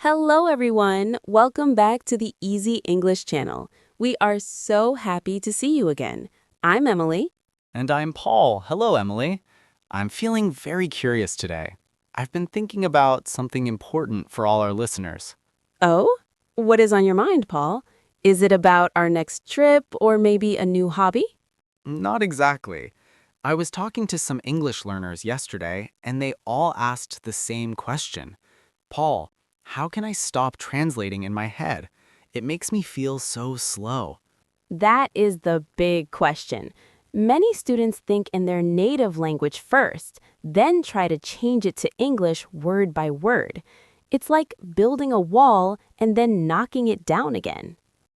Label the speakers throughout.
Speaker 1: Hello, everyone. Welcome back to the Easy English channel. We are so happy to see you again. I'm Emily.
Speaker 2: And I'm Paul. Hello, Emily. I'm feeling very curious today. I've been thinking about something important for all our listeners.
Speaker 1: Oh, what is on your mind, Paul? Is it about our next trip or maybe a new hobby?
Speaker 2: Not exactly. I was talking to some English learners yesterday, and they all asked the same question. Paul, how can I stop translating in my head? It makes me feel so slow.
Speaker 1: That is the big question. Many students think in their native language first, then try to change it to English word by word. It's like building a wall and then knocking it down again.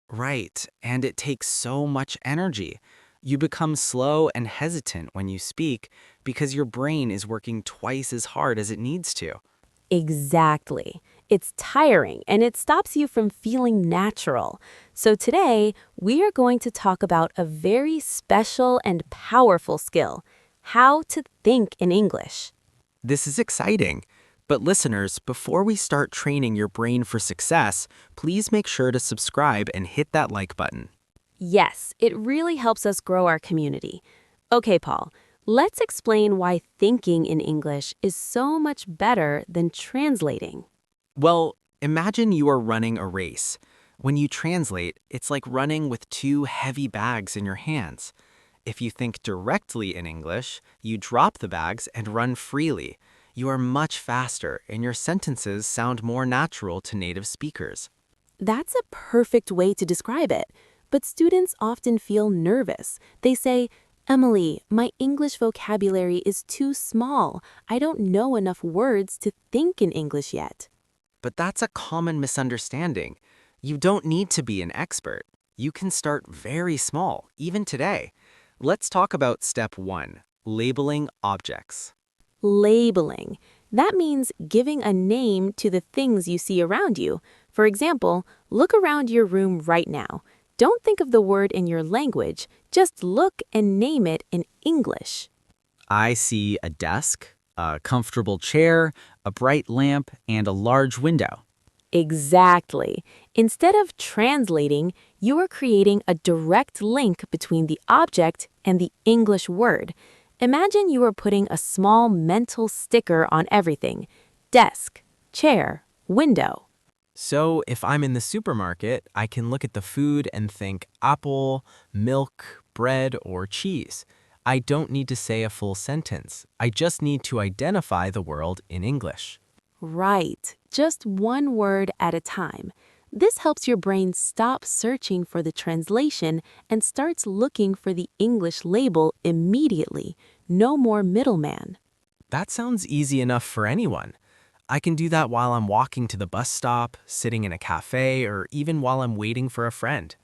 Speaker 2: Right, and it takes so much energy. You become slow and hesitant when you speak because your brain is working twice as hard as it needs to.
Speaker 1: Exactly. It's tiring and it stops you from feeling natural. So today, we are going to talk about a very special and powerful skill, how to think in English.
Speaker 2: This is exciting. But listeners, before we start training your brain for success, please make sure to subscribe and hit that like button.
Speaker 1: Yes, it really helps us grow our community. Okay, Paul, let's explain why thinking in English is so much better than translating.
Speaker 2: Well, imagine you are running a race. When you translate, it's like running with two heavy bags in your hands. If you think directly in English, you drop the bags and run freely. You are much faster, and your sentences sound more natural to native speakers.
Speaker 1: That's a perfect way to describe it. But students often feel nervous. They say, Emily, my English vocabulary is too small. I don't know enough words to think in English yet.
Speaker 2: But that's a common misunderstanding. You don't need to be an expert. You can start very small, even today. Let's talk about step 1, labeling objects.
Speaker 1: Labeling. That means giving a name to the things you see around you. For example, look around your room right now. Don't think of the word in your language. Just look and name it in English.
Speaker 2: I see a desk, a comfortable chair, a bright lamp, and a large window.
Speaker 1: Exactly. Instead of translating, you are creating a direct link between the object and the English word. Imagine you are putting a small mental sticker on everything: desk, chair, window.
Speaker 2: So if I'm in the supermarket, I can look at the food and think apple, milk, bread, or cheese. I don't need to say a full sentence. I just need to identify the world in English.
Speaker 1: Right, just one word at a time. This helps your brain stop searching for the translation and starts looking for the English label immediately. No more middleman.
Speaker 2: That sounds easy enough for anyone. I can do that while I'm walking to the bus stop, sitting in a cafe, or even while I'm waiting for a friend.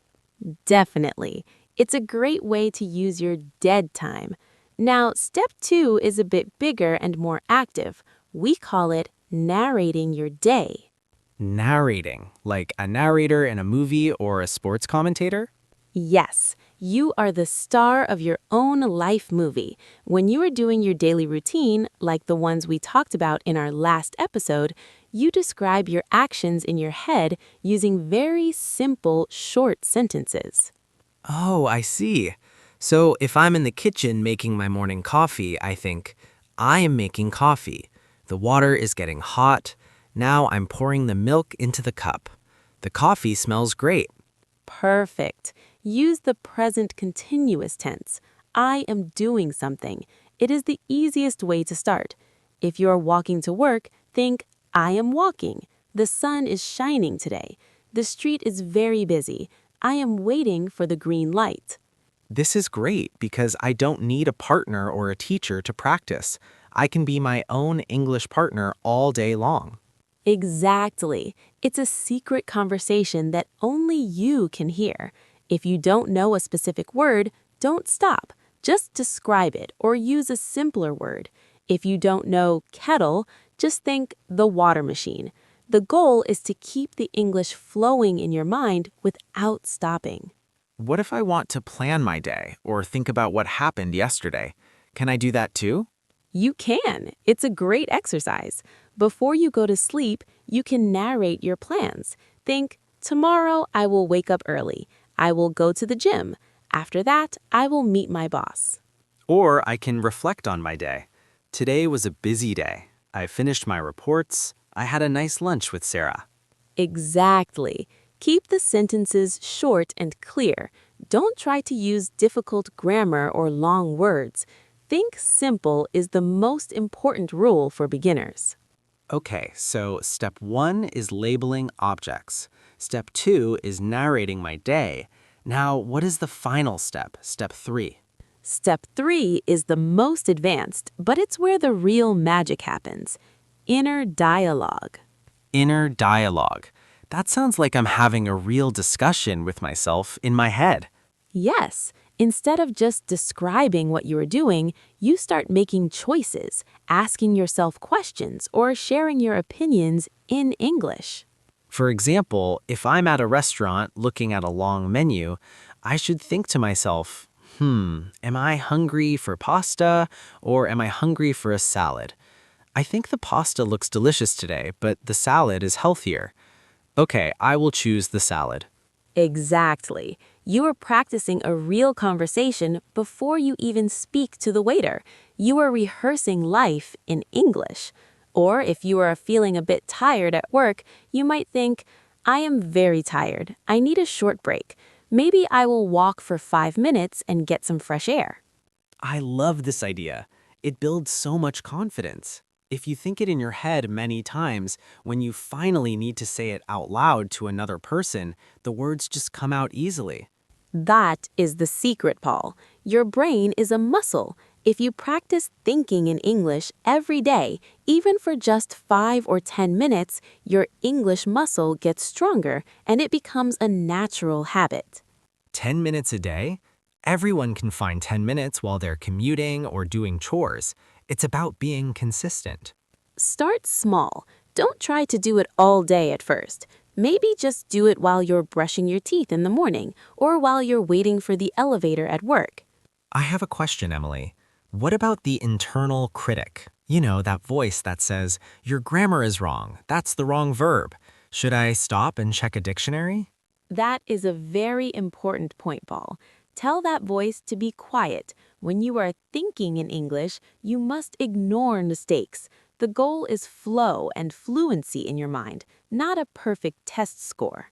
Speaker 1: Definitely. It's a great way to use your dead time. Now, step 2 is a bit bigger and more active. We call it narrating your day.
Speaker 2: Narrating, like a narrator in a movie or a sports commentator?
Speaker 1: Yes, you are the star of your own life movie. When you are doing your daily routine, like the ones we talked about in our last episode, you describe your actions in your head using very simple, short sentences.
Speaker 2: Oh, I see. So if I'm in the kitchen making my morning coffee, I think, I am making coffee. The water is getting hot. Now I'm pouring the milk into the cup. The coffee smells great.
Speaker 1: Perfect. Use the present continuous tense. I am doing something. It is the easiest way to start. If you are walking to work, think, I am walking. The sun is shining today. The street is very busy. I am waiting for the green light.
Speaker 2: This is great because I don't need a partner or a teacher to practice. I can be my own English partner all day long.
Speaker 1: Exactly. It's a secret conversation that only you can hear. If you don't know a specific word, don't stop. Just describe it or use a simpler word. If you don't know kettle, just think the water machine. The goal is to keep the English flowing in your mind without stopping.
Speaker 2: What if I want to plan my day or think about what happened yesterday? Can I do that too?
Speaker 1: You can. It's a great exercise. Before you go to sleep, you can narrate your plans. Think, tomorrow I will wake up early. I will go to the gym. After that, I will meet my boss.
Speaker 2: Or I can reflect on my day. Today was a busy day. I finished my reports. I had a nice lunch with Sarah.
Speaker 1: Exactly. Keep the sentences short and clear. Don't try to use difficult grammar or long words. Think simple is the most important rule for beginners.
Speaker 2: Okay, so step 1 is labeling objects. Step 2 is narrating my day. Now, what is the final step, step 3?
Speaker 1: Step 3 is the most advanced, but it's where the real magic happens. Inner dialogue.
Speaker 2: Inner dialogue. That sounds like I'm having a real discussion with myself in my head.
Speaker 1: Yes, instead of just describing what you are doing, you start making choices, asking yourself questions, or sharing your opinions in English.
Speaker 2: For example, if I'm at a restaurant looking at a long menu, I should think to myself, am I hungry for pasta or am I hungry for a salad? I think the pasta looks delicious today, but the salad is healthier. Okay, I will choose the salad.
Speaker 1: Exactly. You are practicing a real conversation before you even speak to the waiter. You are rehearsing life in English. Or if you are feeling a bit tired at work, you might think, I am very tired. I need a short break. Maybe I will walk for 5 minutes and get some fresh air.
Speaker 2: I love this idea. It builds so much confidence. If you think it in your head many times, when you finally need to say it out loud to another person, the words just come out easily.
Speaker 1: That is the secret, Paul. Your brain is a muscle. If you practice thinking in English every day, even for just 5 or 10 minutes, your English muscle gets stronger and it becomes a natural habit.
Speaker 2: 10 minutes a day? Everyone can find 10 minutes while they're commuting or doing chores. It's about being consistent.
Speaker 1: Start small. Don't try to do it all day at first. Maybe just do it while you're brushing your teeth in the morning or while you're waiting for the elevator at work.
Speaker 2: I have a question, Emily. What about the internal critic? You know, that voice that says, your grammar is wrong. That's the wrong verb. Should I stop and check a dictionary?
Speaker 1: That is a very important point, Paul. Tell that voice to be quiet. When you are thinking in English, you must ignore mistakes. The goal is flow and fluency in your mind, not a perfect test score.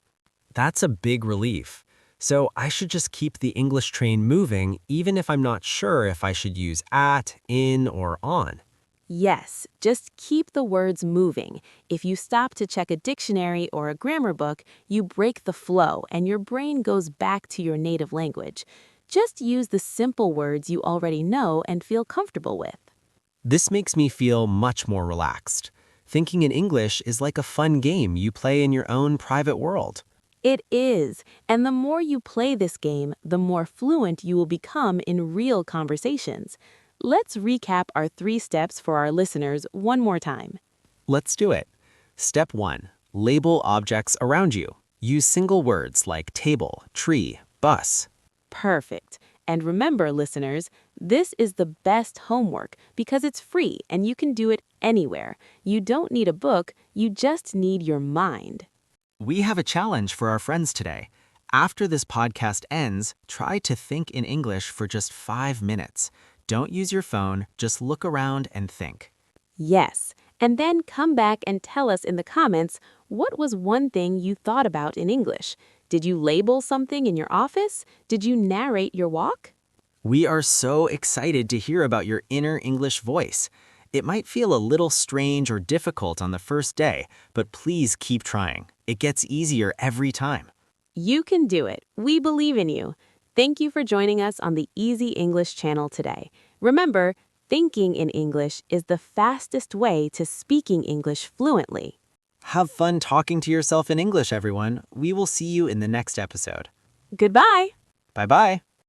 Speaker 2: That's a big relief. So I should just keep the English train moving even if I'm not sure if I should use at, in, or on.
Speaker 1: Yes, just keep the words moving. If you stop to check a dictionary or a grammar book, you break the flow and your brain goes back to your native language. Just use the simple words you already know and feel comfortable with.
Speaker 2: This makes me feel much more relaxed. Thinking in English is like a fun game you play in your own private world.
Speaker 1: It is, and the more you play this game, the more fluent you will become in real conversations. Let's recap our 3 steps for our listeners one more time.
Speaker 2: Let's do it. Step 1. Label objects around you. Use single words like table, tree, bus.
Speaker 1: Perfect. And remember, listeners, this is the best homework because it's free and you can do it anywhere. You don't need a book, you just need your mind.
Speaker 2: We have a challenge for our friends today. After this podcast ends, try to think in English for just 5 minutes. Don't use your phone, just look around and think.
Speaker 1: Yes, and then come back and tell us in the comments what was one thing you thought about in English. Did you label something in your office? Did you narrate your walk?
Speaker 2: We are so excited to hear about your inner English voice. It might feel a little strange or difficult on the first day, but please keep trying. It gets easier every time.
Speaker 1: You can do it. We believe in you. Thank you for joining us on the Easy English channel today. Remember, thinking in English is the fastest way to speaking English fluently.
Speaker 2: Have fun talking to yourself in English, everyone. We will see you in the next episode.
Speaker 1: Goodbye.
Speaker 2: Bye-bye.